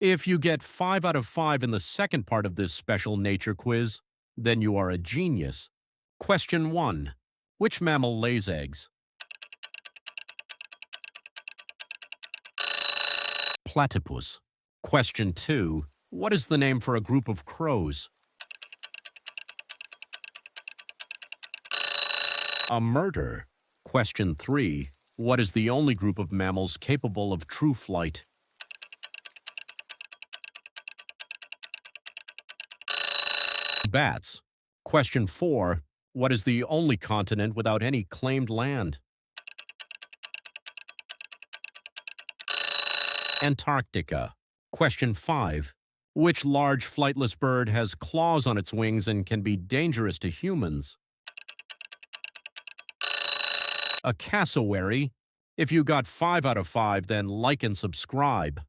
If you get 5 out of 5 in the second part of this special nature quiz, then you are a genius. Question 1. Which mammal lays eggs? Platypus. Question 2. What is the name for a group of crows? A murder. Question 3. What is the only group of mammals capable of true flight? Bats. Question 4. What is the only continent without any claimed land? Antarctica. Question 5. Which large flightless bird has claws on its wings and can be dangerous to humans? A cassowary. If you got 5 out of 5, then like and subscribe.